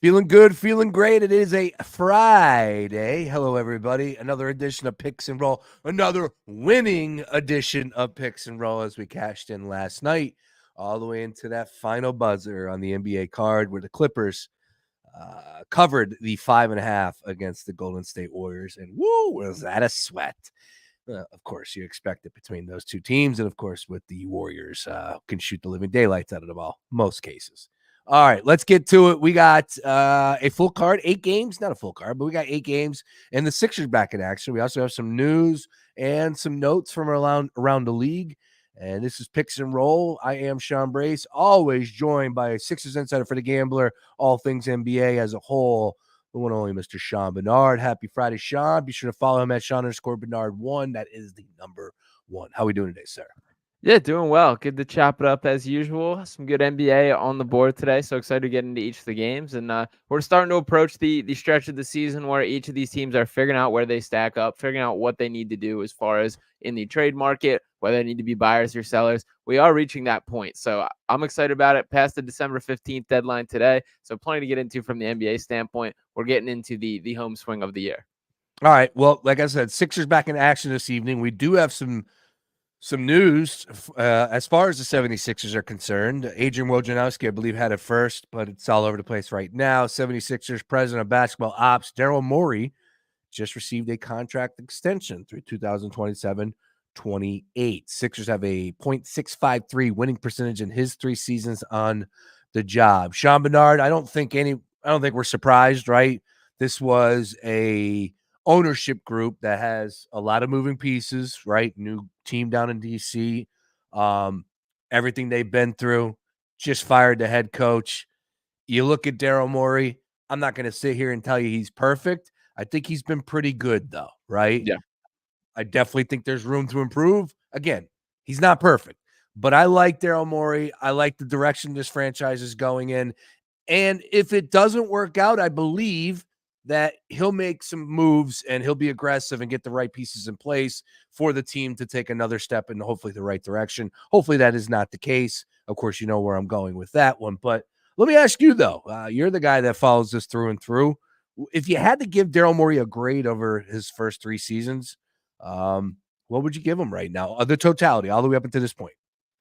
Feeling good, feeling great. It is a Friday. Hello, everybody. Another edition of Picks and Roll. Another winning edition of Picks and Roll as we cashed in last night, all the way into that final buzzer on the NBA card where the Clippers covered the 5.5 against the Golden State Warriors. And woo, was that a sweat? Of course, you expect it between those two teams. And of course, with the Warriors, can shoot the living daylights out of the ball, most cases. All right, let's get to it. We got a full card, 8 games, not a full card, but we got 8 games, and the Sixers back in action. We also have some news and some notes from around the league. And this is Picks and Roll. I am Sean Brace, always joined by Sixers Insider for the Gambler, all things NBA as a whole, the one only Mr. Sean Barnard. Happy Friday, Sean. Be sure to follow him at Sean_Barnard1. That is the number 1. How are we doing today, sir? Yeah, doing well. Good to chop it up as usual. Some good NBA on the board today. So excited to get into each of the games. And we're starting to approach the stretch of the season where each of these teams are figuring out where they stack up, figuring out what they need to do as far as in the trade market, whether they need to be buyers or sellers. We are reaching that point. So I'm excited about it. Past the December 15th deadline today. So plenty to get into from the NBA standpoint. We're getting into the home swing of the year. All right. Well, like I said, Sixers back in action this evening. We do have some news as far as the 76ers are concerned. Adrian Wojnarowski, I believe, had it first, but it's all over the place right now. 76ers president of basketball ops, Daryl Morey, just received a contract extension through 2027-28. Sixers have a .653 winning percentage in his 3 seasons on the job. Sean Barnard, I don't think we're surprised, right? This was a ownership group that has a lot of moving pieces, right? New team down in DC. Everything they've been through, just fired the head coach. You look at Daryl Morey, I'm not going to sit here and tell you he's perfect. I think he's been pretty good, though, right? Yeah. I definitely think there's room to improve. Again, he's not perfect, but I like Daryl Morey. I like the direction this franchise is going in. And if it doesn't work out, I believe that he'll make some moves and he'll be aggressive and get the right pieces in place for the team to take another step in hopefully the right direction. Hopefully that is not the case. Of course, you know where I'm going with that one. But let me ask you, though. You're the guy that follows this through and through. If you had to give Daryl Morey a grade over his first 3 seasons, what would you give him right now? The totality, all the way up until this point.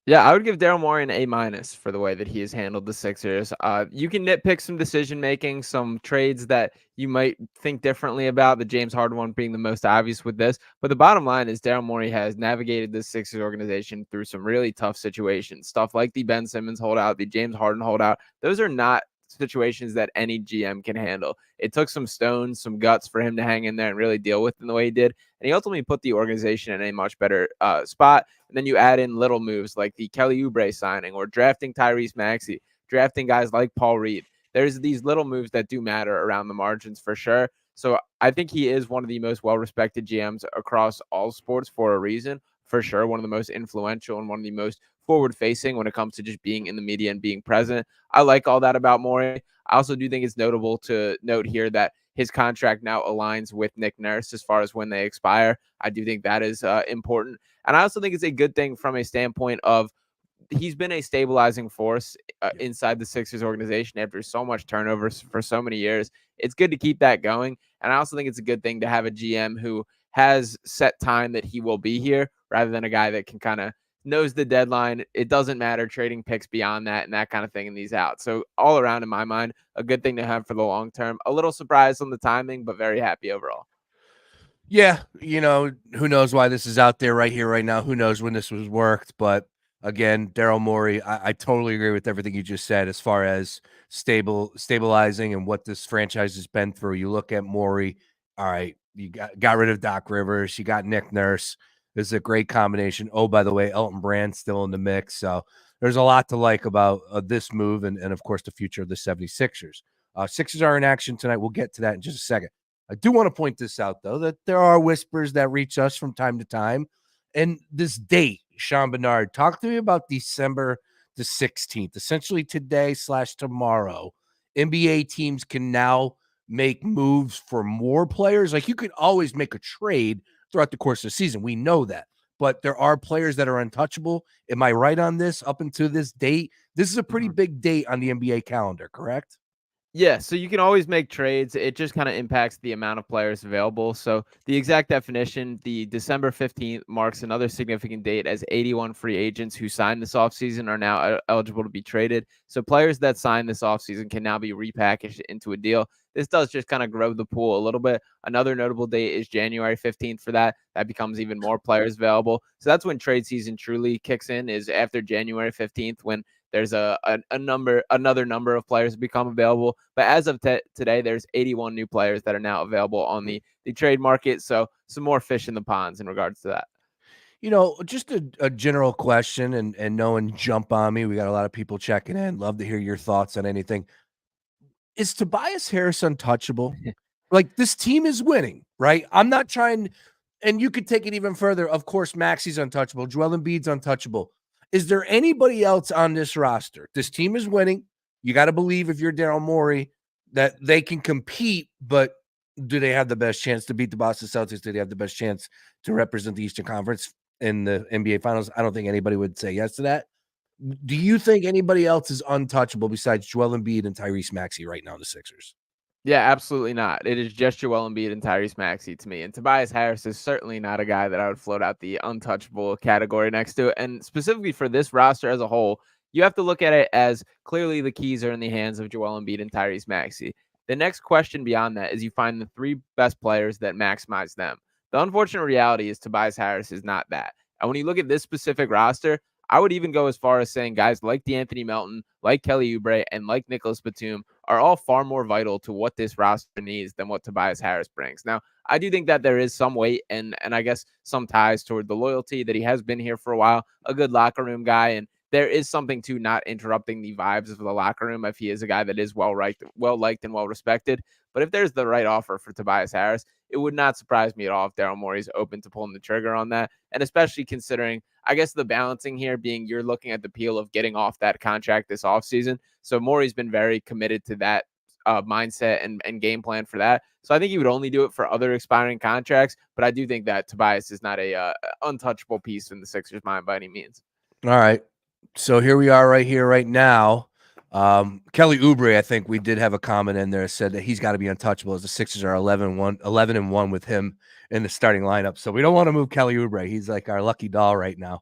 Yeah, I would give Daryl Morey an A- for the way that he has handled the Sixers. You can nitpick some decision making, some trades that you might think differently about. The James Harden one being the most obvious with this, but the bottom line is Daryl Morey has navigated this Sixers organization through some really tough situations. Stuff like the Ben Simmons holdout, the James Harden holdout. Those are not situations that any GM can handle. It took some stones, some guts for him to hang in there and really deal with in the way he did. And he ultimately put the organization in a much better spot. And then you add in little moves like the Kelly Oubre signing or drafting Tyrese Maxey, drafting guys like Paul Reed. There's these little moves that do matter around the margins for sure. So I think he is one of the most well-respected GMs across all sports for a reason. For sure, one of the most influential and one of the most forward-facing when it comes to just being in the media and being present. I like all that about Morey. I also do think it's notable to note here that his contract now aligns with Nick Nurse as far as when they expire. I do think that is important. And I also think it's a good thing from a standpoint of he's been a stabilizing force inside the Sixers organization after so much turnover for so many years. It's good to keep that going. And I also think it's a good thing to have a GM who has set time that he will be here rather than a guy that can kind of knows the deadline. It doesn't matter trading picks beyond that and that kind of thing and these out. So all around, in my mind, a good thing to have for the long term. A little surprised on the timing, but very happy overall. Yeah, who knows why this is out there right here, right now. Who knows when this was worked. But again, Daryl Morey, I totally agree with everything you just said as far as stabilizing and what this franchise has been through. You look at Morey, all right, you got rid of Doc Rivers, you got Nick Nurse. This is a great combination. Oh, by the way, Elton Brand's still in the mix. So there's a lot to like about this move and, of course, the future of the 76ers. Sixers are in action tonight. We'll get to that in just a second. I do want to point this out, though, that there are whispers that reach us from time to time. And this date, Sean Barnard, talk to me about December the 16th, essentially today/tomorrow. NBA teams can now make moves for more players. Like you could always make a trade throughout the course of the season. We know that. But there are players that are untouchable. Am I right on this up until this date? This is a pretty big date on the NBA calendar, correct? Yeah, so you can always make trades. It just kind of impacts the amount of players available. So the exact definition, the December 15th marks another significant date as 81 free agents who signed this offseason are now eligible to be traded. So players that signed this offseason can now be repackaged into a deal. This does just kind of grow the pool a little bit. Another notable date is January 15th for that. That becomes even more players available. So that's when trade season truly kicks in, is after January 15th, when there's another number of players become available. But as of today, there's 81 new players that are now available on the trade market. So some more fish in the ponds in regards to that. Just a general question, and no one jump on me. We got a lot of people checking in. Love to hear your thoughts on anything. Is Tobias Harris untouchable? Like, this team is winning, right? I'm not trying, and you could take it even further. Of course, Maxi's untouchable. Joel Embiid's untouchable. Is there anybody else on this roster? This team is winning. You got to believe, if you're Daryl Morey, that they can compete, but do they have the best chance to beat the Boston Celtics? Do they have the best chance to represent the Eastern Conference in the NBA Finals? I don't think anybody would say yes to that. Do you think anybody else is untouchable besides Joel Embiid and Tyrese Maxey right now in the Sixers? Yeah, absolutely not. It is just Joel Embiid and Tyrese Maxey to me. And Tobias Harris is certainly not a guy that I would float out the untouchable category next to it. And specifically for this roster as a whole, you have to look at it as clearly the keys are in the hands of Joel Embiid and Tyrese Maxey. The next question beyond that is you find the three best players that maximize them. The unfortunate reality is Tobias Harris is not that. And when you look at this specific roster, I would even go as far as saying guys like DeAnthony Melton, like Kelly Oubre, and like Nicholas Batum are all far more vital to what this roster needs than what Tobias Harris brings. Now, I do think that there is some weight and I guess some ties toward the loyalty that he has been here for a while, a good locker room guy, and there is something to not interrupting the vibes of the locker room if he is a guy that is well liked and well respected. But if there's the right offer for Tobias Harris, it would not surprise me at all if Daryl Morey is open to pulling the trigger on that. And especially considering, I guess, the balancing here being you're looking at the appeal of getting off that contract this offseason. So Morey's been very committed to that mindset and game plan for that. So I think he would only do it for other expiring contracts. But I do think that Tobias is not a untouchable piece in the Sixers' mind by any means. All right. So here we are right here, right now. Kelly Oubre, I think we did have a comment in there, said that he's got to be untouchable, as the Sixers are 11-1 with him in the starting lineup. So we don't want to move Kelly Oubre. He's like our lucky doll right now.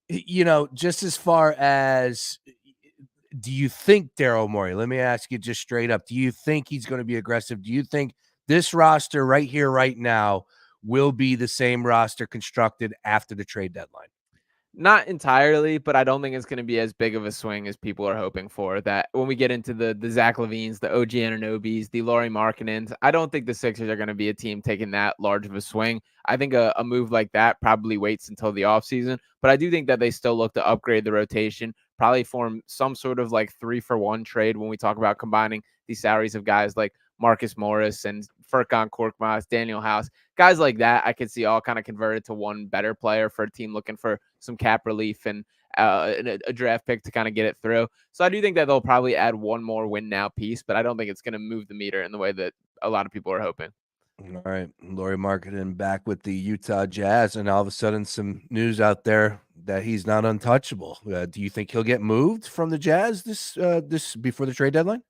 Just as far as, do you think Daryl Morey, let me ask you just straight up, do you think he's going to be aggressive? Do you think this roster right here, right now, will be the same roster constructed after the trade deadline? Not entirely, but I don't think it's going to be as big of a swing as people are hoping for. That when we get into the Zach LaVines, the OG Ananobis, the Lauri Markkanens, I don't think the Sixers are going to be a team taking that large of a swing. I think a move like that probably waits until the offseason, but I do think that they still look to upgrade the rotation, probably form some sort of like 3-for-1 trade when we talk about combining the salaries of guys like Marcus Morris and Furkan Korkmaz, Daniel House, guys like that. I could see all kind of converted to one better player for a team looking for some cap relief and a draft pick to kind of get it through. So I do think that they'll probably add one more win now piece, but I don't think it's going to move the meter in the way that a lot of people are hoping. All right. Lauri Markkanen back with the Utah Jazz, and all of a sudden some news out there that he's not untouchable. Do you think he'll get moved from the Jazz this before the trade deadline?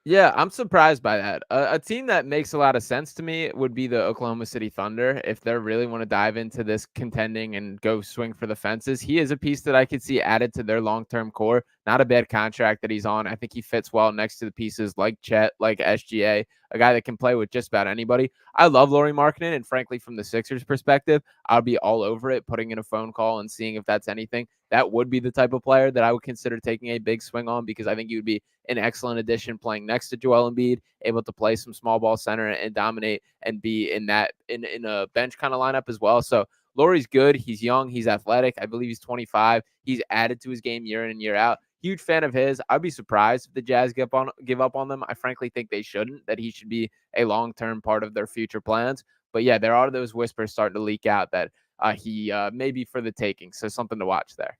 Yeah, I'm surprised by that. A team that makes a lot of sense to me would be the Oklahoma City Thunder. If they really want to dive into this contending and go swing for the fences, he is a piece that I could see added to their long-term core. Not a bad contract that he's on. I think he fits well next to the pieces like Chet, like SGA, a guy that can play with just about anybody. I love Lauri Markkanen, and frankly, from the Sixers' perspective, I'll be all over it, putting in a phone call and seeing if that's anything. That would be the type of player that I would consider taking a big swing on, because I think he would be an excellent addition playing next to Joel Embiid, able to play some small ball center and dominate and be in a bench kind of lineup as well. So Lauri's good. He's young. He's athletic. I believe he's 25. He's added to his game year in and year out. Huge fan of his. I'd be surprised if the Jazz give up on them. I frankly think they shouldn't, that he should be a long-term part of their future plans. But yeah, there are those whispers starting to leak out that he may be for the taking. So something to watch there.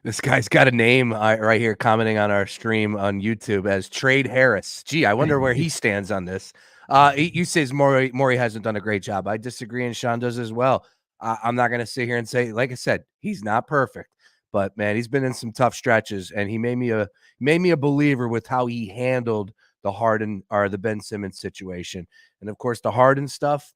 This guy's got a name right here commenting on our stream on YouTube as Trade Harris. Gee, I wonder where he stands on this. You say Morey hasn't done a great job. I disagree, and Sean does as well. I'm not going to sit here and say, like I said, he's not perfect. But man, he's been in some tough stretches, and he made me a believer with how he handled the Harden or the Ben Simmons situation. And of course, the Harden stuff,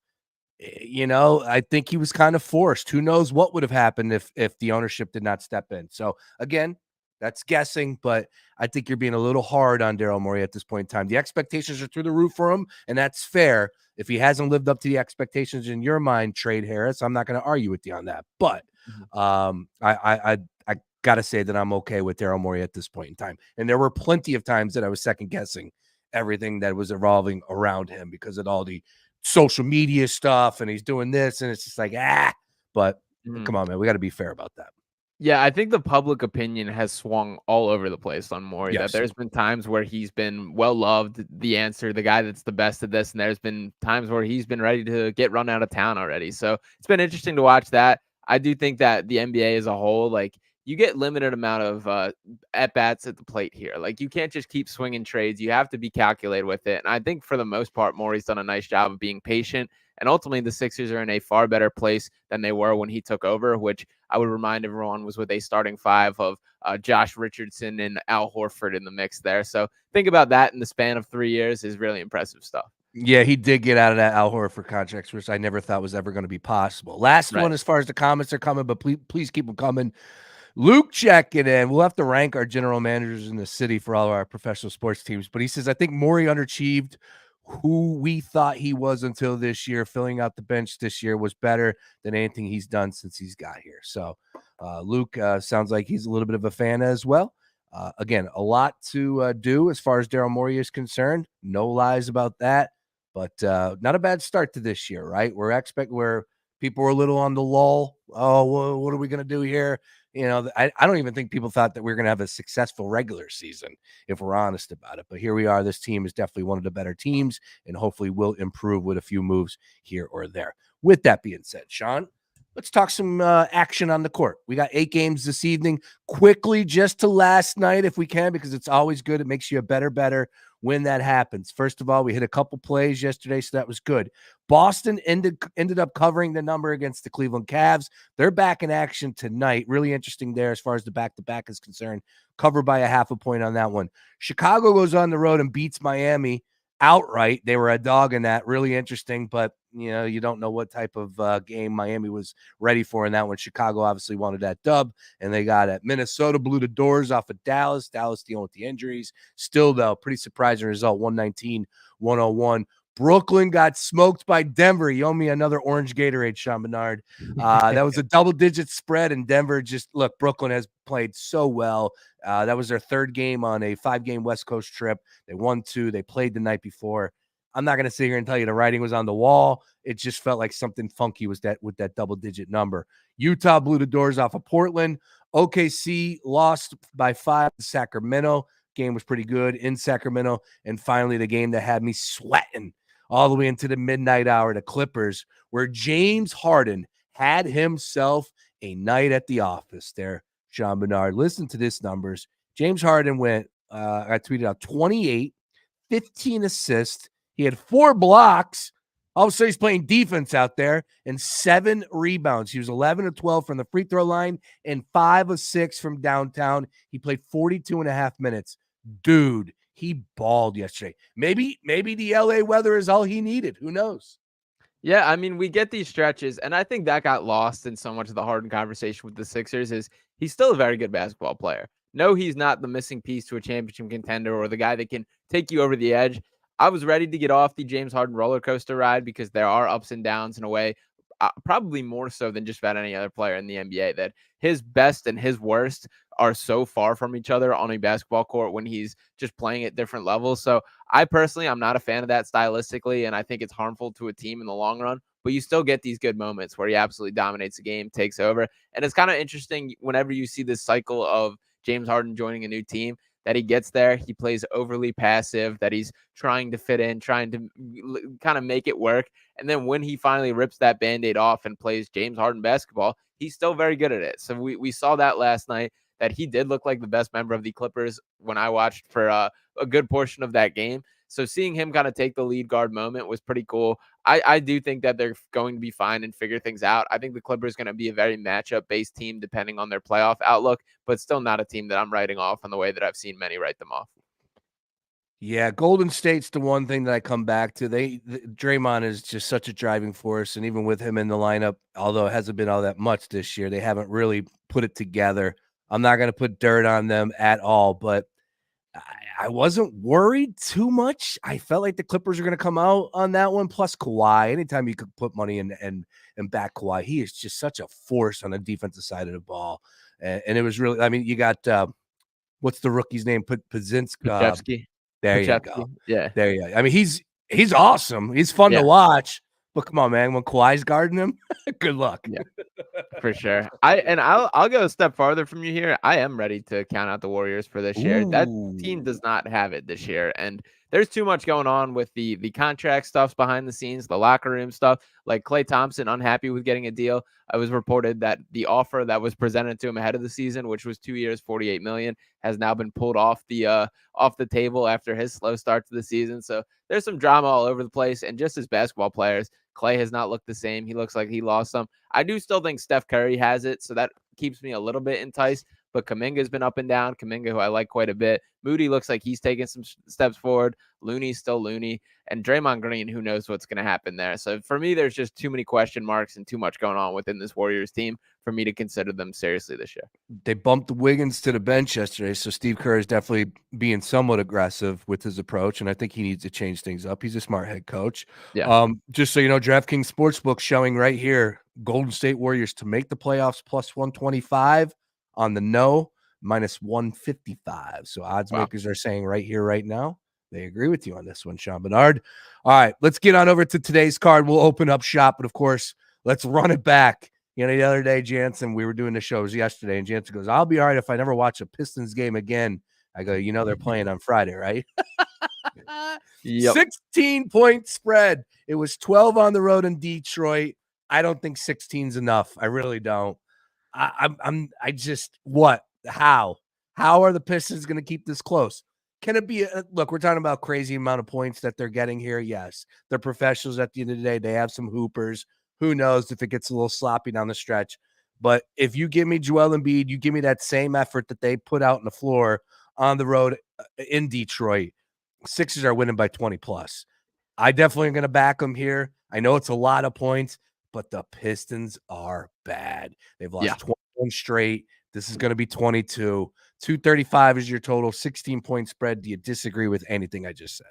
I think he was kind of forced. Who knows what would have happened if the ownership did not step in. So again, that's guessing, but I think you're being a little hard on Daryl Morey at this point in time. The expectations are through the roof for him, and that's fair. If he hasn't lived up to the expectations in your mind, trade Harris. I'm not going to argue with you on that. But I got to say that I'm okay with Daryl Morey at this point in time. And there were plenty of times that I was second guessing everything that was evolving around him because of all the social media stuff, and he's doing this, and it's just like, but come on, man, we got to be fair about that. Yeah, I think the public opinion has swung all over the place on Morey. Yes. That there's been times where he's been well loved, the answer, the guy that's the best at this, and there's been times where he's been ready to get run out of town already. So it's been interesting to watch that. I do think that the NBA as a whole, like, you get limited amount of at bats at the plate here. Like, you can't just keep swinging trades. You have to be calculated with it. And I think for the most part, Morey's done a nice job of being patient. And ultimately, the Sixers are in a far better place than they were when he took over, which I would remind everyone was with a starting five of Josh Richardson and Al Horford in the mix there. So think about that in the span of 3 years is really impressive stuff. Yeah, he did get out of that Al Horford contract, which I never thought was ever going to be possible. Last one, as far as the comments are coming, but please keep them coming. Luke checking in. We'll have to rank our general managers in the city for all of our professional sports teams. But he says, I think Morey underachieved who we thought he was until this year. Filling out the bench this year was better than anything he's done since he's got here. So Luke sounds like he's a little bit of a fan as well. Again, a lot to do as far as Daryl Morey is concerned. No lies about that. But not a bad start to this year, right? Where people were a little on the lull. Oh, well, what are we going to do here? I don't even think people thought that we were going to have a successful regular season, if we're honest about it. But here we are. This team is definitely one of the better teams, and hopefully will improve with a few moves here or there. With that being said, Sean, let's talk some action on the court. We got 8 games this evening. Quickly, just to last night, if we can, because it's always good. It makes you a better when that happens. First of all, we hit a couple plays yesterday, so that was good. Boston ended up covering the number against the Cleveland Cavs. They're back in action tonight. Really interesting there as far as the back-to-back is concerned. Covered by a 0.5 point on that one. Chicago goes on the road and beats Miami outright. They were a dog in that. Really interesting, but you don't know what type of game Miami was ready for in that one. Chicago obviously wanted that dub, and they got it. Minnesota blew the doors off of Dallas. Dallas dealing with the injuries. Still, though, pretty surprising result, 119-101. Brooklyn got smoked by Denver. You owe me another orange Gatorade, Sean Barnard. That was a double-digit spread, and Denver Brooklyn has played so well. That was their 3rd game on a 5-game West Coast trip. They won 2. They played the night before. I'm not going to sit here and tell you the writing was on the wall. It just felt like something funky was with that double-digit number. Utah blew the doors off of Portland. OKC lost by 5 to Sacramento. Game was pretty good in Sacramento. And finally, the game that had me sweating all the way into the midnight hour, the Clippers, where James Harden had himself a night at the office there, Sean Barnard. Listen to this numbers. James Harden went, I tweeted out 28, 15 assists. He had 4 blocks. All of a sudden, he's playing defense out there, and 7 rebounds. He was 11 of 12 from the free throw line and 5 of 6 from downtown. He played 42.5 minutes. Dude, he balled yesterday. Maybe the LA weather is all he needed. Who knows? Yeah, I mean, we get these stretches, and I think that got lost in so much of the Harden conversation with the Sixers is he's still a very good basketball player. No, he's not the missing piece to a championship contender or the guy that can take you over the edge. I was ready to get off the James Harden roller coaster ride because there are ups and downs in a way, probably more so than just about any other player in the NBA, that his best and his worst are so far from each other on a basketball court when he's just playing at different levels. So I personally, I'm not a fan of that stylistically, and I think it's harmful to a team in the long run, but you still get these good moments where he absolutely dominates the game, takes over. And it's kind of interesting whenever you see this cycle of James Harden joining a new team, that he gets there, he plays overly passive, that he's trying to fit in, trying to kind of make it work. And then when he finally rips that Band-Aid off and plays James Harden basketball, he's still very good at it. So we saw that last night, that he did look like the best member of the Clippers when I watched for a good portion of that game. So seeing him kind of take the lead guard moment was pretty cool. I do think that they're going to be fine and figure things out. I think the Clippers going to be a very matchup-based team depending on their playoff outlook, but still not a team that I'm writing off in the way that I've seen many write them off. Yeah, Golden State's the one thing that I come back to. Draymond is just such a driving force, and even with him in the lineup, although it hasn't been all that much this year, they haven't really put it together. I'm not going to put dirt on them at all, but I wasn't worried too much. I felt like the Clippers are going to come out on that one. Plus Kawhi, anytime you could put money in and back Kawhi, he is just such a force on the defensive side of the ball. And it was really, I mean, you got what's the rookie's name? Podziemski. There you go. Yeah. There you go. I mean, he's awesome. He's fun to watch. But come on, man, when Kawhi's guarding him, good luck. Yeah. For sure. I'll go a step farther from you here. I am ready to count out the Warriors for this year. That team does not have it this year. And there's too much going on with the contract stuffs behind the scenes, the locker room stuff. Like Klay Thompson unhappy with getting a deal. It was reported that the offer that was presented to him ahead of the season, which was 2 years, $48 million, has now been pulled off the table after his slow start to the season. So there's some drama all over the place. And just as basketball players, Klay has not looked the same. He looks like he lost some. I do still think Steph Curry has it, so that keeps me a little bit enticed. But Kuminga's been up and down. Kuminga, who I like quite a bit. Moody looks like he's taking some steps forward. Looney's still Looney. And Draymond Green, who knows what's going to happen there. So for me, there's just too many question marks and too much going on within this Warriors team for me to consider them seriously this year. They bumped Wiggins to the bench yesterday, so Steve Kerr is definitely being somewhat aggressive with his approach, and I think he needs to change things up. He's a smart head coach. Yeah. Just so you know, DraftKings Sportsbook showing right here, Golden State Warriors to make the playoffs plus 125 on the no, minus 155. So odds makers are saying right here, right now, they agree with you on this one, Sean Barnard. All right, let's get on over to today's card. We'll open up shop, but of course, let's run it back. You know, the other day, Jansen, we were doing the shows yesterday, and Jansen goes, I'll be all right if I never watch a Pistons game again. I go, you know, they're playing on Friday, right? Yep. 16-point spread. It was 12 on the road in Detroit. I don't think 16's enough. I really don't. How are the Pistons going to keep this close? Can it be look, we're talking about crazy amount of points that they're getting here. Yes, they're professionals at the end of the day. They have some hoopers. Who knows if it gets a little sloppy down the stretch. But if you give me Joel Embiid, you give me that same effort that they put out on the floor on the road in Detroit, Sixers are winning by 20 plus. I definitely am going to back them here. I know it's a lot of points, but the Pistons are bad. They've lost 21 straight. This is going to be 22. 235 is your total, 16-point spread. Do you disagree with anything I just said?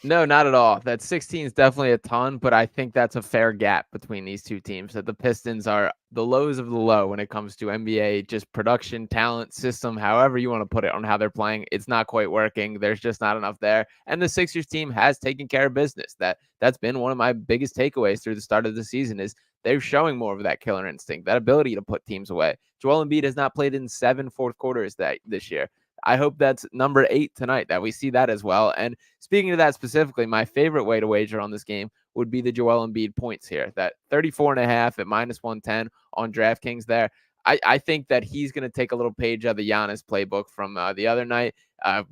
No, not at all. That 16 is definitely a ton, but I think that's a fair gap between these two teams. That the Pistons are the lows of the low when it comes to NBA, just production, talent, system, however you want to put it on how they're playing. It's not quite working. There's just not enough there. And the Sixers team has taken care of business. That's been one of my biggest takeaways through the start of the season is they're showing more of that killer instinct, that ability to put teams away. Joel Embiid has not played in 7 fourth quarters this year. I hope that's number 8 tonight, that we see that as well. And speaking of that specifically, my favorite way to wager on this game would be the Joel Embiid points here. That 34.5 at minus 110 on DraftKings there. I think that he's going to take a little page out of the Giannis playbook from the other night,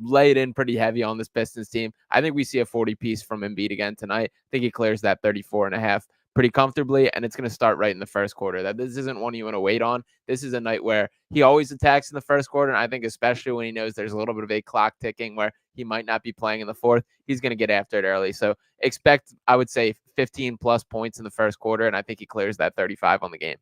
lay it in pretty heavy on this Pistons team. I think we see a 40-piece from Embiid again tonight. I think he clears that 34.5 pretty comfortably, and it's going to start right in the first quarter. That this isn't one you want to wait on. This is a night where he always attacks in the first quarter, and I think especially when he knows there's a little bit of a clock ticking where he might not be playing in the fourth, he's going to get after it early. So expect, I would say, 15-plus points in the first quarter, and I think he clears that 35 on the game.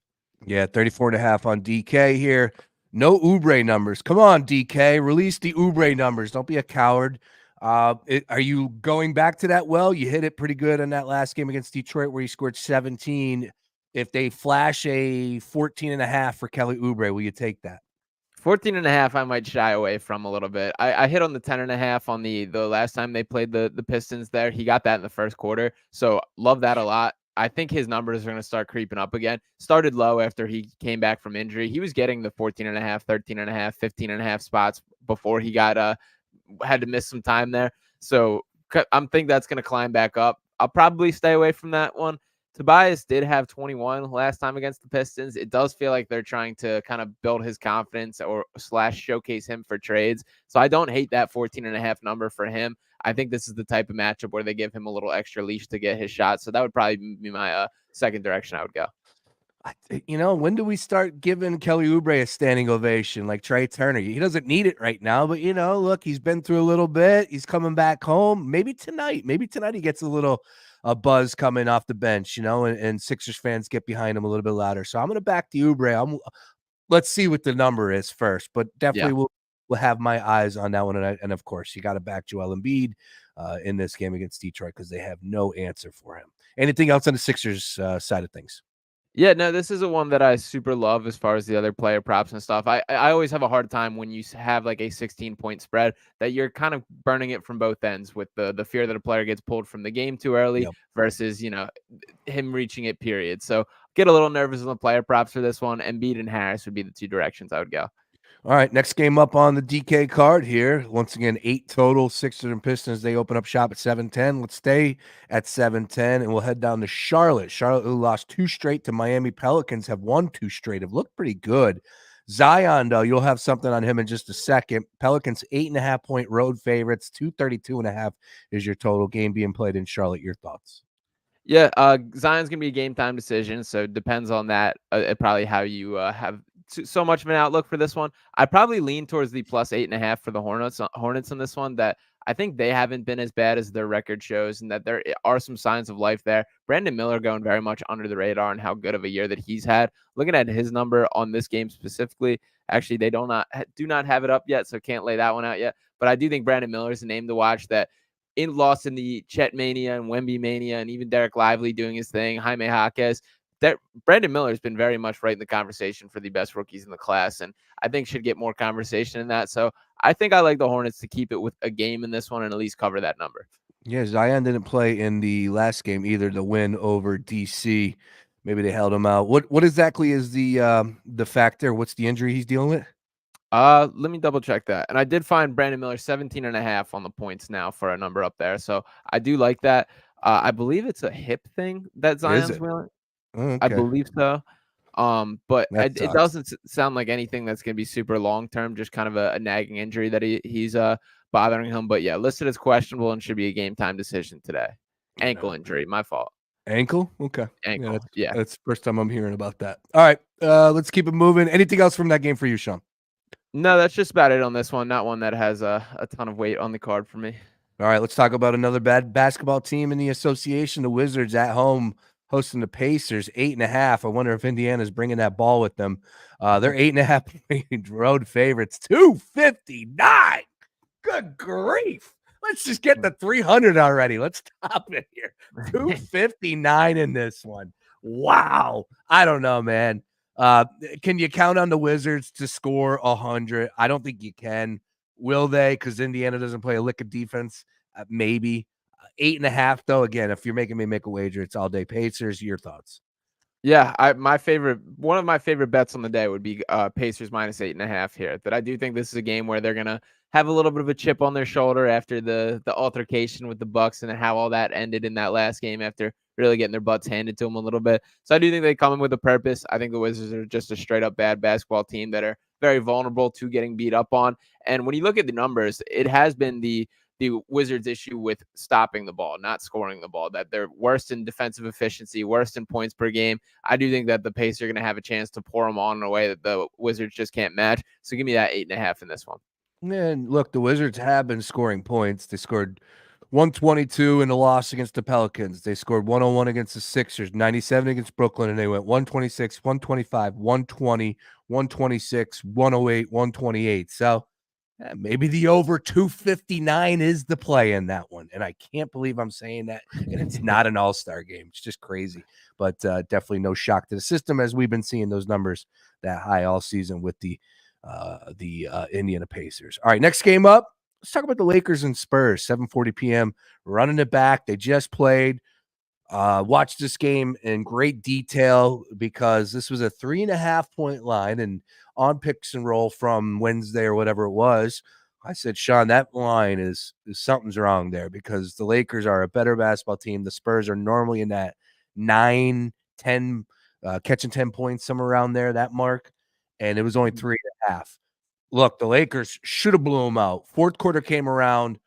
Yeah, 34.5 on DK here. No Oubre numbers. Come on, DK. Release the Oubre numbers. Don't be a coward. Are you going back to that? Well, you hit it pretty good in that last game against Detroit where he scored 17. If they flash a 14.5 for Kelly Oubre, will you take that? 14.5, I might shy away from a little bit. I hit on the 10.5 on the last time they played the Pistons there. He got that in the first quarter. So love that a lot. I think his numbers are going to start creeping up again. Started low after he came back from injury. He was getting the 14.5, 13.5, 15.5 spots before he got had to miss some time there. So I'm think that's going to climb back up. I'll probably stay away from that one. Tobias did have 21 last time against the Pistons. It does feel like they're trying to kind of build his confidence or / showcase him for trades. So I don't hate that 14.5 number for him. I think this is the type of matchup where they give him a little extra leash to get his shot. So that would probably be my second direction I would go. When do we start giving Kelly Oubre a standing ovation like Trey Turner? He doesn't need it right now, but look, he's been through a little bit. He's coming back home. Maybe tonight he gets a buzz coming off the bench, and Sixers fans get behind him a little bit louder. So I'm going to back the Oubre. Let's see what the number is first, but definitely we'll have my eyes on that one. And of course, you got to back Joel Embiid in this game against Detroit because they have no answer for him. Anything else on the Sixers side of things? Yeah, no, this is a one that I super love as far as the other player props and stuff. I always have a hard time when you have like a 16-point spread that you're kind of burning it from both ends with the fear that a player gets pulled from the game too early versus, him reaching it, period. So get a little nervous on the player props for this one. Embiid and Harris would be the two directions I would go. All right, next game up on the DK card here. Once again, 8 total. Sixers and Pistons, they open up shop at 7-10. Let's stay at 7-10, and we'll head down to Charlotte. Charlotte, who lost 2 straight to Miami Pelicans, have won 2 straight. Have looked pretty good. Zion, though, you'll have something on him in just a second. Pelicans, 8.5-point road favorites. 232.5 is your total. Game being played in Charlotte. Your thoughts? Yeah, Zion's going to be a game time decision, so it depends on that. Probably how you have so much of an outlook for this one. I probably lean towards the plus 8.5 for the Hornets on this one. That I think they haven't been as bad as their record shows, and that there are some signs of life there. Brandon Miller going very much under the radar and how good of a year that he's had. Looking at his number on this game specifically, actually they do not have it up yet, so can't lay that one out yet. But I do think Brandon Miller is a name to watch that lost in the Chet mania and Wemby mania, and even Derek Lively doing his thing, Jaime Jaquez. That Brandon Miller has been very much right in the conversation for the best rookies in the class, and I think should get more conversation in that. So I think I like the Hornets to keep it with a game in this one and at least cover that number. Yeah, Zion didn't play in the last game either, the win over DC. Maybe they held him out. What exactly is the factor? What's the injury he's dealing with? Let me double check that. And I did find Brandon Miller 17.5 on the points now for a number up there. So I do like that. I believe it's a hip thing that Zion's wearing. Okay. I believe so. But it doesn't sound like anything that's going to be super long term, just kind of a nagging injury that he's bothering him. But yeah, listed as questionable and should be a game time decision today. Ankle injury, my fault. Ankle? Okay. Ankle. Yeah. That's the first time I'm hearing about that. All right. Let's keep it moving. Anything else from that game for you, Sean? No, that's just about it on this one. Not one that has a ton of weight on the card for me. All right, let's talk about another bad basketball team in the association. The Wizards at home hosting the Pacers, 8.5. I wonder if Indiana's bringing that ball with them. They're 8.5 road favorites, 259. Good grief. Let's just get the 300 already. Let's stop it here. 259 in this one. Wow. I don't know, man. Can you count on the Wizards to score 100? I don't think you can. Will they? Because Indiana doesn't play a lick of defense. Maybe 8.5 though. Again, if you're making me make a wager, it's all day Pacers. Your thoughts? Yeah, one of my favorite bets on the day would be Pacers minus 8.5 here. That I do think this is a game where they're gonna have a little bit of a chip on their shoulder after the altercation with the Bucks and how all that ended in that last game after really getting their butts handed to them a little bit. So I do think they come in with a purpose. I think the Wizards are just a straight up bad basketball team that are very vulnerable to getting beat up on. And when you look at the numbers, it has been the Wizards' issue with stopping the ball, not scoring the ball, that they're worst in defensive efficiency, worst in points per game. I do think that the Pacers are going to have a chance to pour them on in a way that the Wizards just can't match. So give me that 8.5 in this one. And look, the Wizards have been scoring points. They scored 122 in the loss against the Pelicans. They scored 101 against the Sixers, 97 against Brooklyn, and they went 126, 125, 120, 126, 108, 128. So maybe the over 259 is the play in that one. And I can't believe I'm saying that. And it's not an all-star game. It's just crazy. But definitely no shock to the system as we've been seeing those numbers that high all season with the Indiana Pacers. All right, next game up. Let's talk about the Lakers and Spurs, 7:40 p.m. Running it back. They just played. Watched this game in great detail because this was a 3.5-point line, and on picks and roll from Wednesday or whatever it was, I said, Sean, that line is something's wrong there because the Lakers are a better basketball team. The Spurs are normally in that 9, 10, catching 10 points, somewhere around there, that mark, and it was only 3.5. Look, the Lakers should have blew them out. Fourth quarter came around,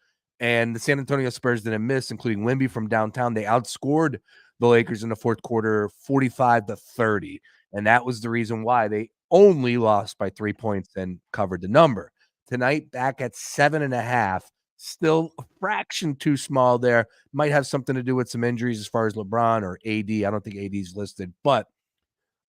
And the San Antonio Spurs didn't miss, including Wemby from downtown. They outscored the Lakers in the fourth quarter 45-30. And that was the reason why they only lost by 3 points and covered the number. Tonight, back at 7.5, still a fraction too small there. Might have something to do with some injuries as far as LeBron or AD. I don't think AD's listed, but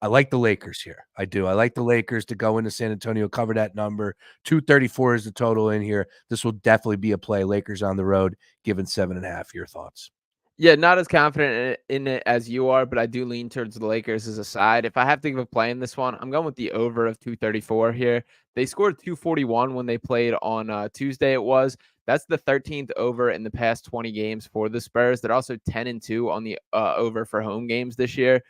I like the Lakers here. I do. I like the Lakers to go into San Antonio, cover that number. 234 is the total in here. This will definitely be a play. Lakers on the road, given 7.5. Your thoughts? Yeah, not as confident in it as you are, but I do lean towards the Lakers as a side. If I have to give a play in this one, I'm going with the over of 234 here. They scored 241 when they played on Tuesday. It was that's the 13th over in the past 20 games for the Spurs. They're also 10-2 on the over for home games this year.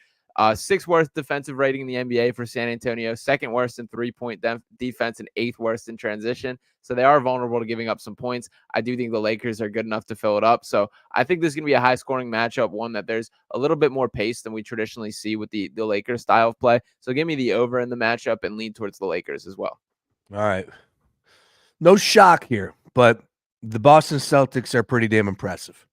Sixth worst defensive rating in the NBA for San Antonio, second worst in three-point defense, and eighth worst in transition. So they are vulnerable to giving up some points. I do think the Lakers are good enough to fill it up. So I think this is going to be a high-scoring matchup, one that there's a little bit more pace than we traditionally see with the Lakers style of play. So give me the over in the matchup and lean towards the Lakers as well. All right. No shock here, but the Boston Celtics are pretty damn impressive.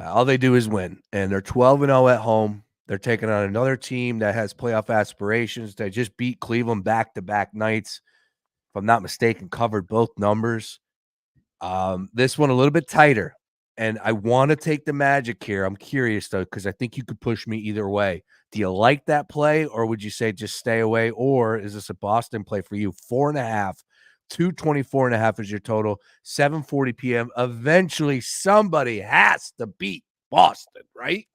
All they do is win, and they're 12-0 at home. They're taking on another team that has playoff aspirations. They just beat Cleveland back-to-back nights. If I'm not mistaken, covered both numbers. This one a little bit tighter, and I want to take the Magic here. I'm curious, though, because I think you could push me either way. Do you like that play, or would you say just stay away, or is this a Boston play for you? 4.5, 224.5 is your total, 7:40 p.m. Eventually, somebody has to beat Boston, right?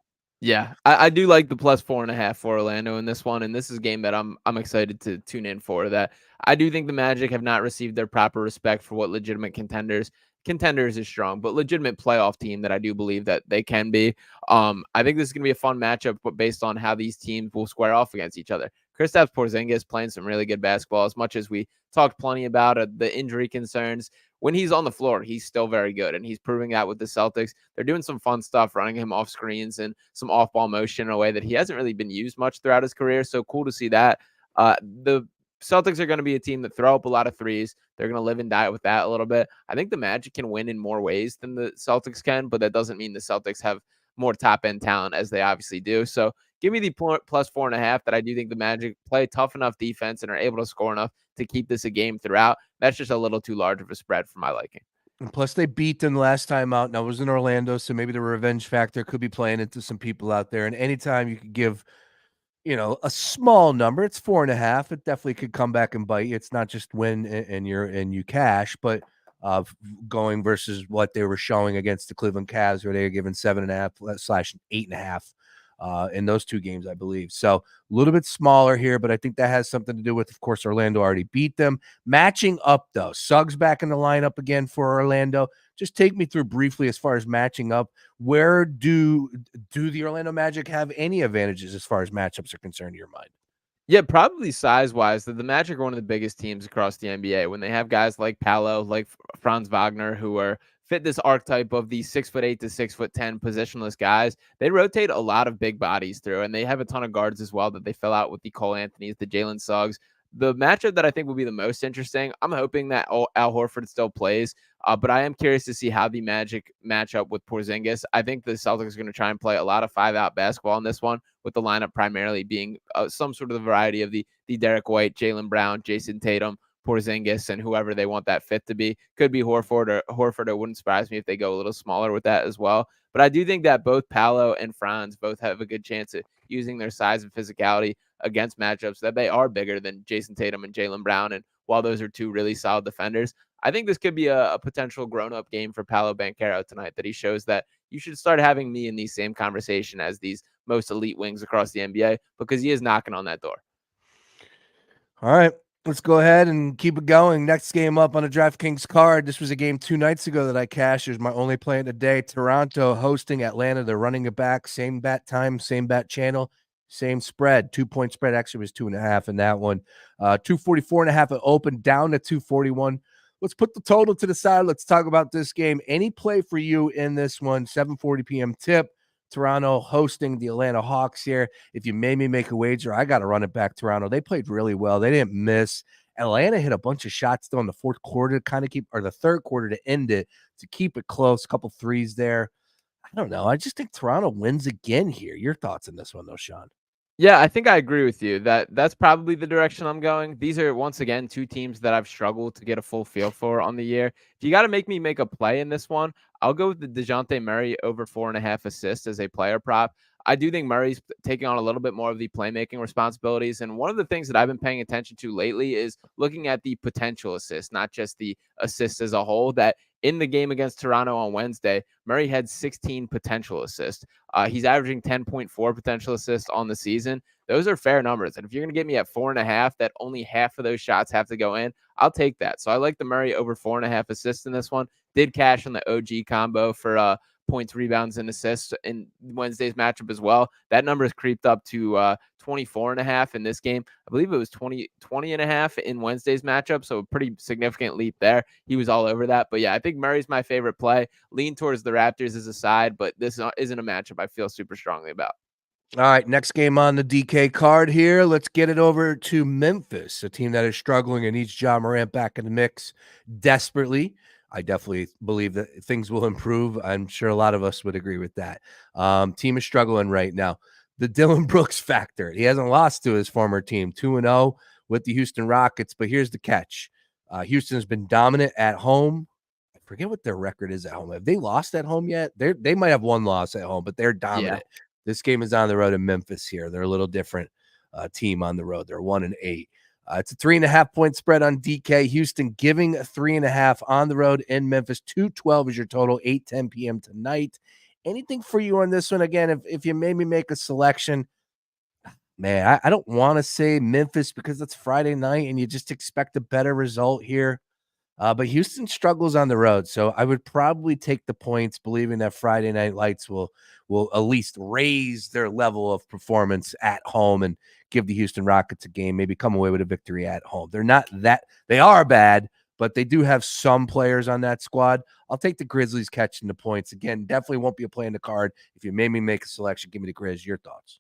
Yeah, I do like the plus 4.5 for Orlando in this one, and this is a game that I'm excited to tune in for. That I do think the Magic have not received their proper respect for what legitimate contenders is strong, but legitimate playoff team that I do believe that they can be. I think this is going to be a fun matchup, but based on how these teams will square off against each other. Kristaps Porzingis playing some really good basketball. As much as we talked plenty about the injury concerns, when he's on the floor, he's still very good, and he's proving that with the Celtics. They're doing some fun stuff, running him off screens and some off-ball motion in a way that he hasn't really been used much throughout his career. So cool to see that. The Celtics are going to be a team that throw up a lot of threes. They're going to live and die with that a little bit. I think the Magic can win in more ways than the Celtics can, but that doesn't mean the Celtics have more top-end talent as they obviously do. So give me the plus 4.5 that I do think the Magic play tough enough defense and are able to score enough to keep this a game throughout. That's just a little too large of a spread for my liking. And plus, they beat them last time out. Now, it was in Orlando, so maybe the revenge factor could be playing into some people out there. And anytime you could give, a small number, it's 4.5. It definitely could come back and bite you. It's not just win and you cash, but going versus what they were showing against the Cleveland Cavs, where they were given 7.5/8.5 in those two games, I believe. So a little bit smaller here, but I think that has something to do with, of course, Orlando already beat them. Matching up, though, Suggs back in the lineup again for Orlando. Just take me through briefly as far as matching up. Where do the Orlando Magic have any advantages as far as matchups are concerned in your mind? Yeah, probably size-wise, the Magic are one of the biggest teams across the NBA. When they have guys like Paolo, like Franz Wagner, who are fit this archetype of these 6'8" to 6'10" positionless guys, they rotate a lot of big bodies through, and they have a ton of guards as well that they fill out with the Cole Anthonys, the Jalen Suggs. The matchup that I think will be the most interesting, I'm hoping that Al Horford still plays, but I am curious to see how the Magic match up with Porzingis. I think the Celtics are going to try and play a lot of 5-out basketball in this one, with the lineup primarily being some sort of the variety of the Derek White, Jaylen Brown, Jason Tatum, Porzingis, and whoever they want that fit to be. Could be Horford. It wouldn't surprise me if they go a little smaller with that as well. But I do think that both Paolo and Franz both have a good chance at using their size and physicality against matchups that they are bigger than Jason Tatum and Jaylen Brown. And while those are two really solid defenders, I think this could be a potential grown-up game for Paolo Banchero tonight, that he shows that you should start having me in the same conversation as these most elite wings across the NBA, because he is knocking on that door. All right, let's go ahead and keep it going. Next game up on the DraftKings card. This was a game 2 nights ago that I cashed. It was my only play of the day. Toronto hosting Atlanta. They're running it back. Same bat time, same bat channel, same spread. 2-point spread. Actually, was 2.5 in that one. 244.5 at open, down to 241. Let's put the total to the side. Let's talk about this game. Any play for you in this one? 7:40 p.m. tip. Toronto hosting the Atlanta Hawks here. If you made me make a wager, I got to run it back. Toronto, they played really well. They didn't miss. Atlanta hit a bunch of shots though in the fourth quarter to kind of keep, or the third quarter to end it, to keep it close. A couple threes there. I don't know. I just think Toronto wins again here. Your thoughts on this one though, Sean? Yeah, I think I agree with you that that's probably the direction I'm going. These are once again two teams that I've struggled to get a full feel for on the year. If you got to make me make a play in this one, I'll go with the DeJounte Murray over 4.5 assists as a player prop. I do think Murray's taking on a little bit more of the playmaking responsibilities. And one of the things that I've been paying attention to lately is looking at the potential assists, not just the assists as a whole. That in the game against Toronto on Wednesday, Murray had 16 potential assists. He's averaging 10.4 potential assists on the season. Those are fair numbers. And if you're going to get me at 4.5, that only half of those shots have to go in, I'll take that. So I like the Murray over 4.5 assists in this one. Did cash on the OG combo for points, rebounds, and assists in Wednesday's matchup as well. That number has creeped up to 24.5 in this game. I believe it was 20.5 in Wednesday's matchup. So a pretty significant leap there. He was all over that. But yeah, I think Murray's my favorite play. Lean towards the Raptors as a side, but this isn't a matchup I feel super strongly about. All right, next game on the DK card here. Let's get it over to Memphis, a team that is struggling and needs Ja Morant back in the mix desperately. I definitely believe that things will improve. I'm sure a lot of us would agree with that. Team is struggling right now. The Dylan Brooks factor. He hasn't lost to his former team, 2-0 with the Houston Rockets, but here's the catch. Houston has been dominant at home. I forget what their record is at home. Have they lost at home yet? They might have one loss at home, but they're dominant. Yeah. This game is on the road in Memphis here. They're a little different team on the road. They're 1-8. It's a 3.5-point spread on DK. Houston giving 3.5 on the road in Memphis. 212 is your total. 8:10 p.m. tonight. Anything for you on this one? Again, if you made me make a selection, man, I don't want to say Memphis because it's Friday night and you just expect a better result here. But Houston struggles on the road, so I would probably take the points, believing that Friday Night Lights will at least raise their level of performance at home and give the Houston Rockets a game, maybe come away with a victory at home. They are bad, but they do have some players on that squad. I'll take the Grizzlies catching the points. Again, definitely won't be a play in the card. If you made me make a selection, give me the Grizz. Your thoughts?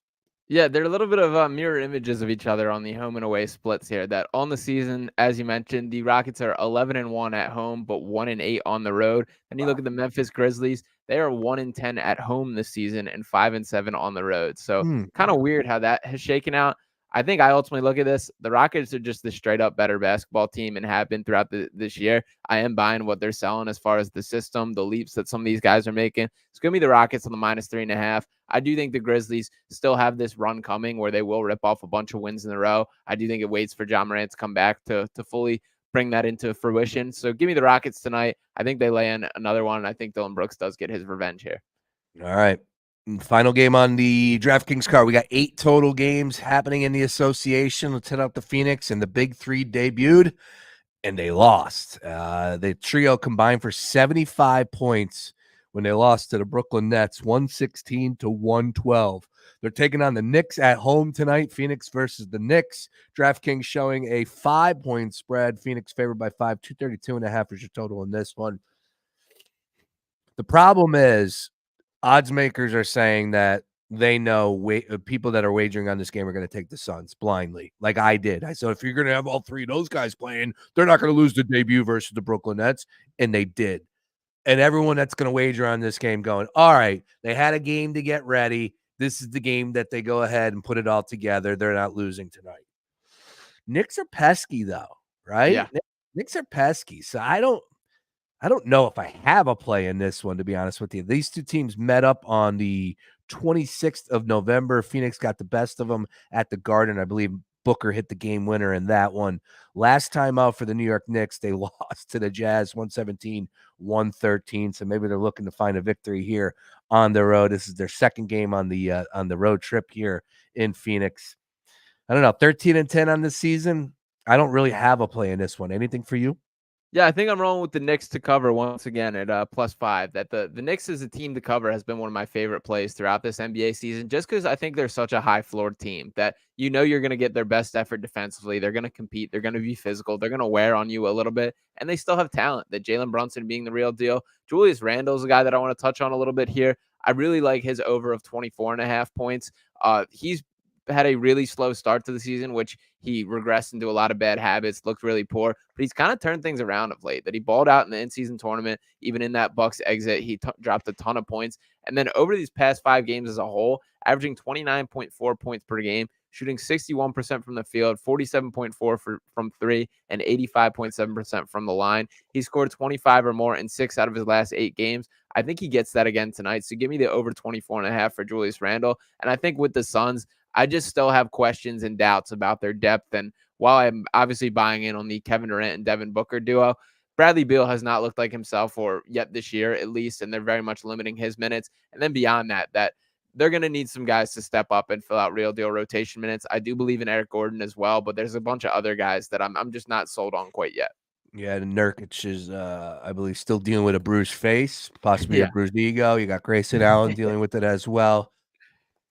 Yeah, they're a little bit of mirror images of each other on the home and away splits here. That on the season, as you mentioned, the Rockets are 11-1 at home, but 1-8 on the road. And you look at the Memphis Grizzlies; they are 1-10 at home this season and 5-7 on the road. So kind of weird how that has shaken out. I think I ultimately look at this. The Rockets are just the straight up better basketball team and have been throughout this year. I am buying what they're selling as far as the system, the leaps that some of these guys are making. It's going to be the Rockets on the -3.5. I do think the Grizzlies still have this run coming where they will rip off a bunch of wins in a row. I do think it waits for Ja Morant to come back to fully bring that into fruition. So give me the Rockets tonight. I think they lay in another one. And I think Dylan Brooks does get his revenge here. All right. Final game on the DraftKings card. We got 8 total games happening in the association. Let's head out to Phoenix, and the Big Three debuted, and they lost. The trio combined for 75 points when they lost to the Brooklyn Nets, 116-112. They're taking on the Knicks at home tonight. Phoenix versus the Knicks. DraftKings showing a 5-point spread. Phoenix favored by 5. 232.5 is your total in this one. The problem is, odds makers are saying that they know people that are wagering on this game are going to take the Suns blindly, like I did. I said, if you're going to have all 3 of those guys playing, they're not going to lose the debut versus the Brooklyn Nets, and they did. And everyone that's going to wager on this game going, all right, they had a game to get ready. This is the game that they go ahead and put it all together. They're not losing tonight. Knicks are pesky, though, right? Yeah. Knicks are pesky. So I don't know if I have a play in this one, to be honest with you. These two teams met up on the 26th of November. Phoenix got the best of them at the Garden. I believe Booker hit the game winner in that one. Last time out for the New York Knicks, they lost to the Jazz 117-113. So maybe they're looking to find a victory here on the road. This is their second game on the road trip here in Phoenix. I don't know, 13-10 on this season. I don't really have a play in this one. Anything for you? Yeah, I think I'm rolling with the Knicks to cover once again at +5. That the Knicks as a team to cover has been one of my favorite plays throughout this NBA season, just because I think they're such a high floored team that you're going to get their best effort defensively. They're going to compete. They're going to be physical. They're going to wear on you a little bit, and they still have talent. That Jalen Brunson being the real deal. Julius Randle's a guy that I want to touch on a little bit here. I really like his over of 24.5 points. He's had a really slow start to the season, which he regressed into a lot of bad habits, looked really poor, but he's kind of turned things around of late. That he balled out in the in-season tournament, even in that Bucks exit, he dropped a ton of points. And then over these past 5 games as a whole, averaging 29.4 points per game, shooting 61% from the field, 47.4 from 3, and 85.7% from the line. He scored 25 or more in 6 out of his last 8 games. I think he gets that again tonight. So give me the over 24.5 for Julius Randle. And I think with the Suns, I just still have questions and doubts about their depth. And while I'm obviously buying in on the Kevin Durant and Devin Booker duo, Bradley Beal has not looked like himself, or yet this year at least, and they're very much limiting his minutes. And then beyond that they're going to need some guys to step up and fill out real deal rotation minutes. I do believe in Eric Gordon as well, but there's a bunch of other guys that I'm just not sold on quite yet. Yeah, and Nurkic is, I believe, still dealing with a bruised face, possibly a bruised ego. You got Grayson Allen dealing with it as well.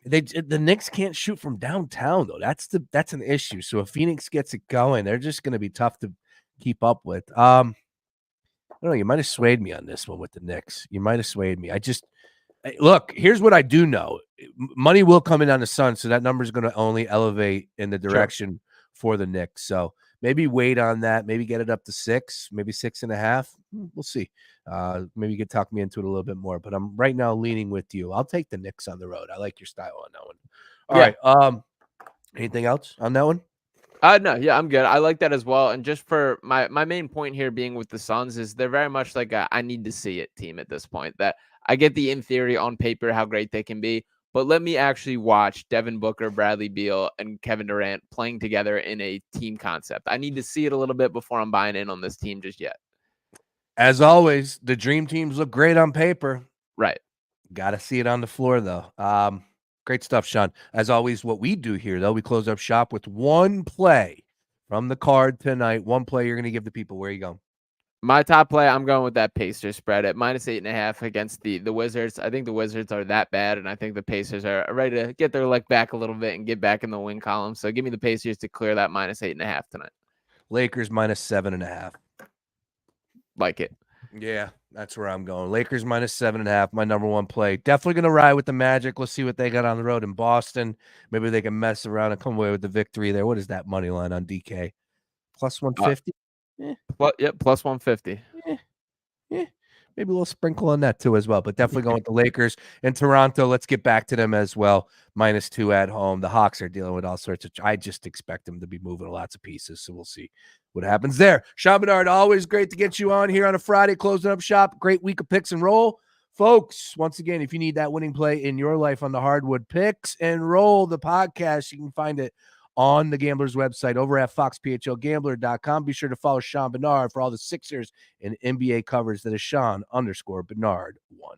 The Knicks can't shoot from downtown though. That's an issue. So if Phoenix gets it going, they're just going to be tough to keep up with. I don't know. You might have swayed me on this one with the Knicks. You might have swayed me. Look, here's what I do know. Money will come in on the Suns, so that number is going to only elevate in the direction for the Knicks. So maybe wait on that. Maybe get it up to 6, maybe 6.5. We'll see. Maybe you could talk me into it a little bit more, but I'm right now leaning with you. I'll take the Knicks on the road. I like your style on that one. All right. Anything else on that one? No, yeah, I'm good. I like that as well. And just for my main point here being with the Suns is they're very much like a I need to see it team at this point. That I get the in theory on paper how great they can be, but let me actually watch Devin Booker, Bradley Beal, and Kevin Durant playing together in a team concept. I need to see it a little bit before I'm buying in on this team just yet. As always, the dream teams look great on paper. Right. Got to see it on the floor though. Great stuff, Sean. As always, what we do here, though, we close up shop with one play from the card tonight. One play you're going to give the people. Where are you going? My top play, I'm going with that Pacers spread at -8.5 against the Wizards. I think the Wizards are that bad, and I think the Pacers are ready to get their luck back a little bit and get back in the win column. So give me the Pacers to clear that -8.5 tonight. Lakers -7.5. Like it. Yeah, that's where I'm going. Lakers -7.5, my number one play. Definitely going to ride with the Magic. Let's see what they got on the road in Boston. Maybe they can mess around and come away with the victory there. What is that money line on DK? +150? Yep, +150. Maybe a little sprinkle on that too as well, but definitely going with the Lakers. And Toronto, let's get back to them as well. -2 at home. The Hawks are dealing with all sorts of, I just expect them to be moving lots of pieces, so we'll see what happens there. Sean Barnard, always great to get you on here on a Friday, closing up shop. Great week of picks and roll. Folks, once again, if you need that winning play in your life on the hardwood, Picks and Roll, the podcast, you can find it on the Gambler's website over at foxphlgambler.com. Be sure to follow Sean Barnard for all the Sixers and NBA covers. That is Sean_Barnard1.